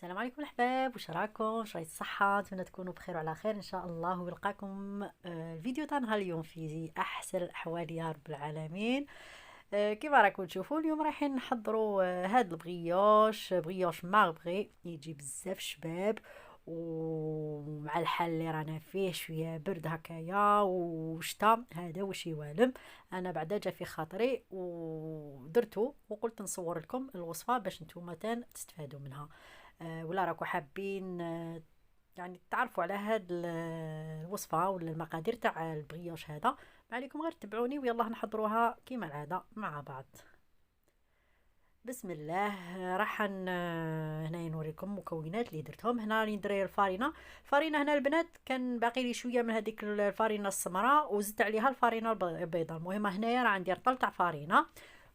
السلام عليكم الأحباب، واش راكم؟ واش راهي الصحة؟ نتمنى تكونوا بخير وعلى خير إن شاء الله، ويلقاكم الفيديو تاع نهار اليوم في أحسن الأحوال يا رب العالمين. كيما راكم تشوفوا اليوم رايحين نحضروا هاد بغيوش ماغبري يجي بزاف شباب، ومع الحال اللي رانا فيه شويه برد هكايا وشتا هذا وش يوالم. انا بعدا جا في خاطري ودرتو وقلت نصور لكم الوصفه باش نتوما تستفادوا منها. ولا راكو حابين يعني تعرفوا على هاد الوصفة ولا المقادير تاع البغيوش هذا، ما عليكم غير تبعوني ويلا نحضروها كيما العادة مع بعض. بسم الله. راح هنا نوريكم مكونات اللي درتهم. هنا راني ندير الفارينه هنا البنات كان باقي لي شويه من هذيك الفارينه السمراء وزدت عليها الفارينه البيضاء. المهم هنايا راه عندي رطل تاع فارينه،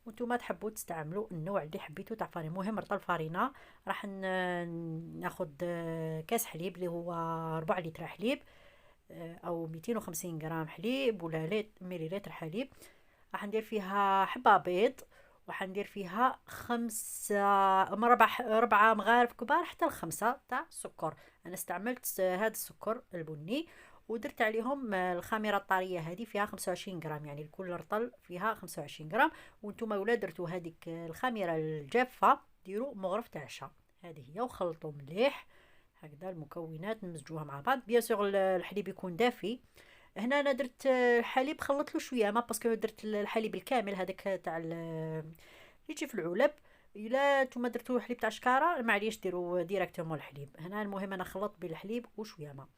وانتم تحبوا تستعملوا النوع اللي حبيتوا تاع فارينه. المهم رطل فارينه. راح ناخذ كاس حليب اللي هو 4 لتر حليب، او 250 غرام حليب ولا مليلتر حليب. راح ندير فيها حبة بيض، وحندير فيها ربعة مغارف كبار حتى الخمسة تاع سكر. انا استعملت هذا السكر البني، ودرت عليهم الخميره الطاريه هذه فيها 25 غرام، يعني لكل رطل فيها 25 غرام. وانتم ولا درتوا هذيك الخميره الجافه ديروا مغرف تاع شا. هذه هي، وخلطوا مليح هكذا المكونات نمزجوها مع بعض. بيان سور الحليب يكون دافي. هنا انا درت الحليب خلطت له شويه ما باسكو درت الحليب الكامل هذاك تاع اللي يجي في العلب. الا نتوما درتو حليب تاع شكاره معليش ديروا ديريكتومون الحليب. هنا المهم انا خلطت بين الحليب وشويه ما.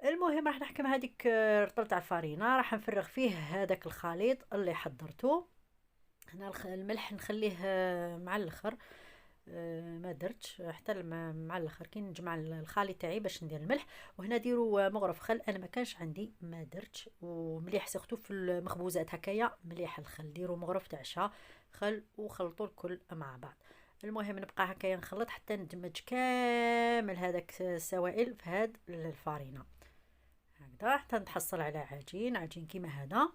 المهم راح نحكم هذيك الرطل تاع الفارينه، راح نفرغ فيه هذاك الخليط اللي حضرته. هنا الملح نخليه مع الاخر. ما درتش حتى مع الاخر كي نجمع الخليط تاعي باش ندير الملح. وهنا ديروا مغرف خل، انا ما كانش عندي ما درتش. ومليح سيرتو في المخبوزات هكايا مليح الخل، ديروا مغرف تاع شا خل وخلطوا الكل مع بعض. المهم نبقى هكايا نخلط حتى ندمج كامل هذاك السوائل في هاد الفارينه هكذا حتى نتحصل على عجين كيما هذا.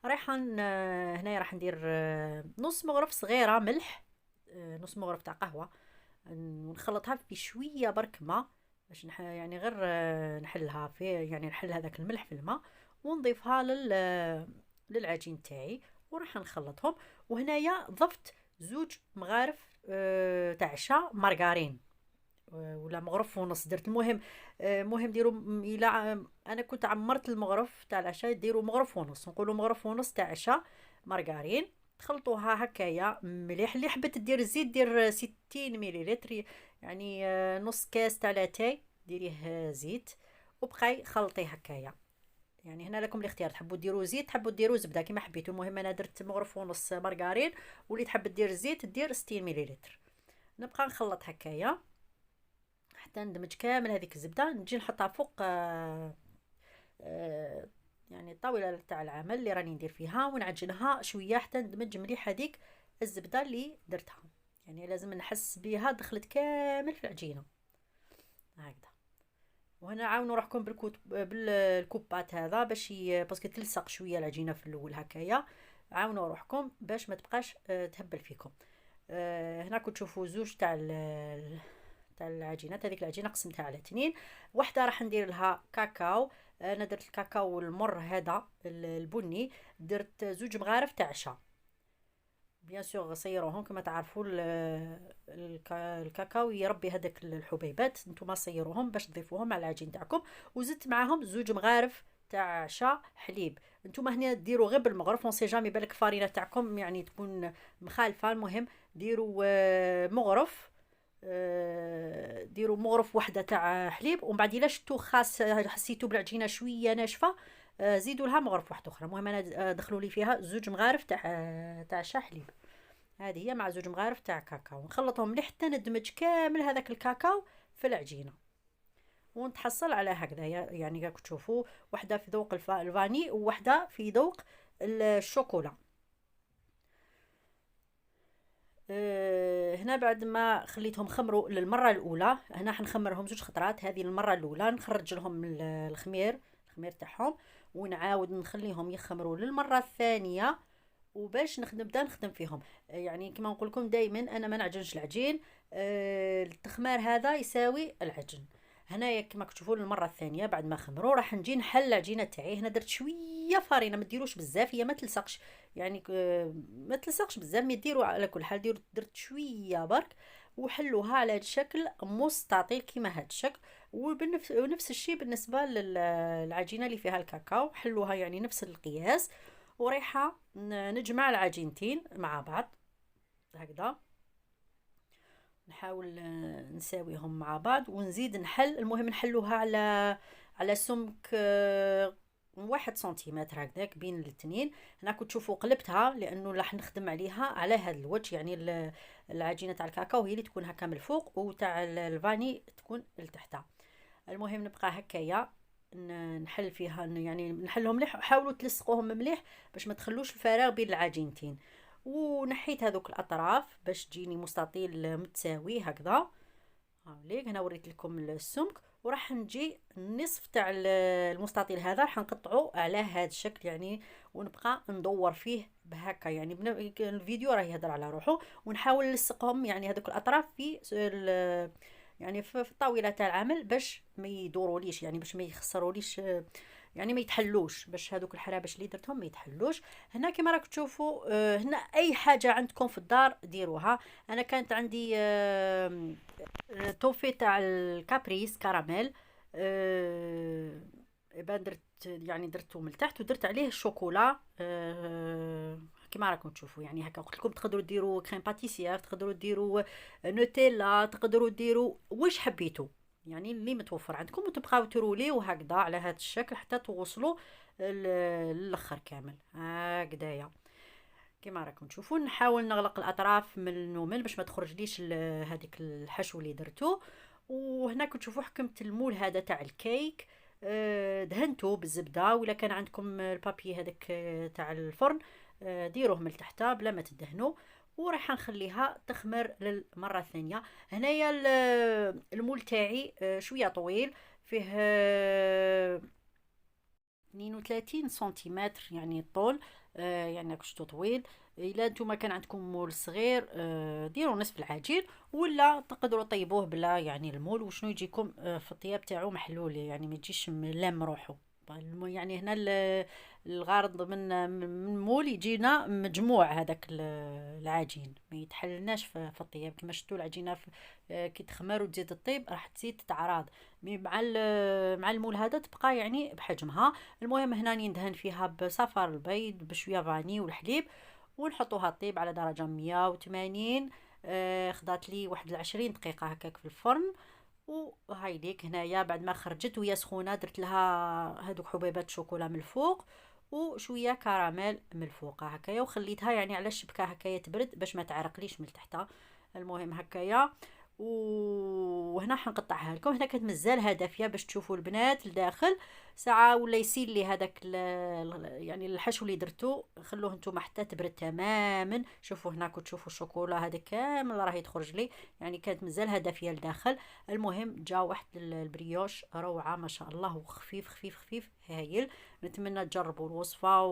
رايحه هنايا راح ندير نص مغرف صغيره ملح، نص مغرف تاع قهوه، ونخلطها في شويه برك ماء باش يعني غير نحلها في يعني نحل هذاك الملح في الماء، ونضيفها للعجين تاعي وراح نخلطهم. وهنايا ضفت 2 مغارف تاع شا مارغرين، ولا مغرف ونص درت. المهم مهم ديروا الى انا كنت عمرت المغرف تاع العشاء، ديروا مغرف ونص، نقولوا مغرف ونص تاع عشاء مارغرين. تخلطوها هكايا مليح. اللي حبت دير الزيت دير 60 مليلتر، يعني نص كاس تاع لاتاي ديريه زيت، وبقاي خلطيه هكايا. يعني هنا لكم الاختيار، تحبوا ديروا زيت تحبوا ديروا زبده كيما حبيتوا. المهم انا درت مغرف ونص مارغرين، واللي تحب دير الزيت دير 60 مليلتر. نبقى نخلط هكايا حتى ندمج كامل هذيك الزبده. نجي نحطها فوق يعني الطاوله تاع العمل اللي راني ندير فيها، ونعجنها شويه حتى ندمج مليح هذيك الزبده اللي درتها. يعني لازم نحس بها دخلت كامل في العجينه هكذا. وهنا عاونوا روحكم بالكوبات هذا باش باسكو تلصق شويه العجينه في الاول هكايا. عاونوا روحكم باش ما تبقاش تهبل فيكم. هنا كنت تشوفوا زوج تاع العجينات. هذيك العجينه قسمتها على 2. واحده راح ندير لها كاكاو. انا درت الكاكاو المر هذا البني، درت 2 مغارف تاع عشا. بيان سور صيروهم كما تعرفوا الكاكاو يربي هذاك الحبيبات، نتوما صيروهم باش تضيفوهم على العجين تاعكم. وزدت معاهم 2 مغارف تاع عشا حليب. نتوما هنا ديروا غير بالمغرف، اون سي جامي بالك فارينه تاعكم يعني تكون مخالفه. المهم ديروا مغرف، ديروا مغرف وحده تاع حليب، ومن بعد الا شتو خاص حسيتو بالعجينه شويه ناشفه زيدوا لها مغرف واحد اخرى. المهم انا دخلوا لي فيها 2 مغارف تاع شا حليب. هذه هي مع 2 مغارف تاع كاكاو. نخلطهم مليح حتى ندمج كامل هذاك الكاكاو في العجينه، ونتحصل على هكذا. يعني راكم تشوفوا وحده في ذوق الفاني ووحده في ذوق الشوكولا. هنا بعد ما خليتهم خمروا للمره الاولى، هنا حنخمرهم 2 خطرات. هذه المره الاولى نخرج لهم الخمير تاعهم، ونعاود نخليهم يخمروا للمره الثانيه وباش نبدا نخدم فيهم. يعني كما نقول لكم دائما انا ما نعجنش العجين. التخمار هذا يساوي العجن. هنايا كما تشوفوا المره الثانيه بعد ما خمروا راح نجي نحل العجينه تاعي. هنا درت شويه فرينه، ما ديروش بزاف، هي ما تلصقش يعني ما تلصقش بزاف، ما ديروا على كل حال درت شويه برك، وحلوها على هذا الشكل مستطيل كيما هذا الشكل. ونفس الشيء بالنسبه للعجينه اللي فيها الكاكاو، حلوها يعني نفس القياس. وريحه نجمع العجينتين مع بعض هكذا، نحاول نساويهم مع بعض ونزيد نحل. المهم نحلوها على سمك 1 سنتيمتر هكذاك بين الاثنين. هنا كنت تشوفوا قلبتها لانه راح نخدم عليها على هذا الوجه، يعني العجينه تاع الكاكاو هي اللي تكون هكا من الفوق وتاع الفاني تكون لتحتها. المهم نبقى هكايا نحل فيها، يعني نحلهم مليح، حاولوا تلصقوهم مليح باش ما تخلوش الفراغ بين العجينتين. ونحيت هذوك الاطراف باش تجيني مستطيل متساوي هكذا. هاوليك هنا وريت لكم السمك، وراح نجي النصف تاع المستطيل هذا راح نقطعه على هذا الشكل يعني، ونبقى ندور فيه بهكا يعني. الفيديو راه يهضر على روحه، ونحاول نلصقهم يعني هذوك الاطراف في يعني في الطاوله تاع العمل باش ما يدوروليش، يعني باش ما يخسروليش، يعني ما يتحلوش، باش هذوك الحرابش اللي درتهم ما يتحلوش. هنا كما راك تشوفوا هنا اي حاجه عندكم في الدار ديروها. انا كانت عندي توفي تاع الكابريس كراميل، يبان درت يعني درته من التحت ودرت عليه الشوكولا كما راكم تشوفوا يعني هكا. قلت لكم تقدروا ديروا كريم باتيسير، تقدروا ديروا نوتيلا، تقدروا ديروا واش حبيتوا يعني اللي متوفر عندكم، وتبقاو ترولي وهكذا على هذا الشكل حتى توصلوا للاخر كامل هكذايا. كما راكم تشوفوا نحاول نغلق الاطراف من النومل باش ما تخرجليش هذيك الحشو اللي درتو. وهنا كتشوفوا حكمت المول هذا تاع الكيك، دهنته بالزبده، ولا كان عندكم البابي هذاك تاع الفرن ديروه من تحت بلا ما تدهنوا. وراح نخليها تخمر للمره الثانيه. هنايا المول تاعي شويه طويل، فيه 32 سنتيمتر يعني الطول، يعني كشتو طويل. الا نتوما كان عندكم مول صغير ديروا نصف العجين، ولا تقدروا طيبوه بلا يعني المول، وشنو يجيكم في الطياب تاعو محلول يعني ما يجيش لام روحو. يعني هنا الغرض من مول يجينا مجموع هذاك العجين، ما يتحلناش في الطياب. كما شفتوا العجينه كي تخمر وتزيد الطيب راح تزيد تتعراض مع المول هذا تبقى يعني بحجمها. المهم هنا ندهن فيها بصفر البيض بشويه فاني والحليب، ونحطوها طيب على درجه 180. خدات لي 21 دقيقه هكاك في الفرن. وهاي ليك هنايا بعد ما خرجت وهي سخونه درت لها هذوك حبيبات شوكولا من الفوق وشويه كراميل من الفوق هكايا، وخليتها يعني على الشبكه هكايا تبرد باش ما تعرقليش من تحتها. المهم هكايا. وهنا حنقطعها لكم. هنا كانت مازالها دافيه باش تشوفوا البنات لداخل ساعه ولا يسيل لي هذاك يعني الحشو اللي درتو. خلوه نتوما حتى تبرد تماما. شوفوا هنا كنت تشوفوا الشوكولا هذا كامل راه يتخرج لي، يعني كانت مازالها دافيه لداخل. المهم جا واحد البريوش روعه ما شاء الله، وخفيف خفيف خفيف هايل. نتمنى تجربوا الوصفه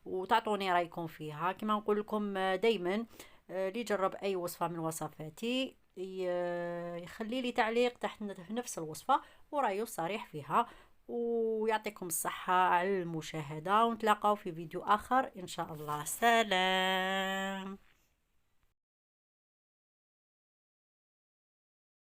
وتعطوني رايكم فيها. كما نقول لكم دائما اللي جرب اي وصفه من وصفاتي يخلي لي تعليق تحت في نفس الوصفة ورأيه صريح فيها. ويعطيكم الصحة على المشاهدة، ونتلاقاو في فيديو آخر إن شاء الله. سلام.